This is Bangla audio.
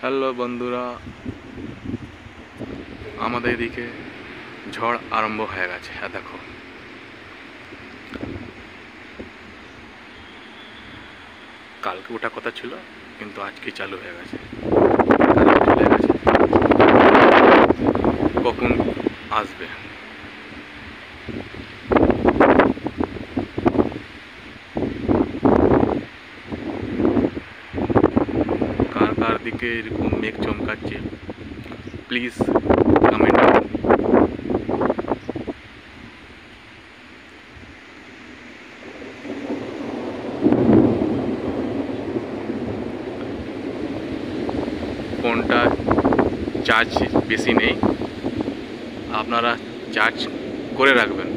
হ্যালো বন্ধুরা, আমাদের এদিকে ঝড় আরম্ভ হয়ে গেছে। হ্যাঁ দেখো, কালকে ওটা কথা ছিল কিন্তু আজকে চালু হয়ে গেছে। চলে গেছে, কখন আসবে? কার কার দিকে এরকম মেঘ চমকাচ্ছে প্লিজ কমেন্ট করুন। ফোনটা চার্জ বেশি নেই, আপনারা চার্জ করে রাখবেন।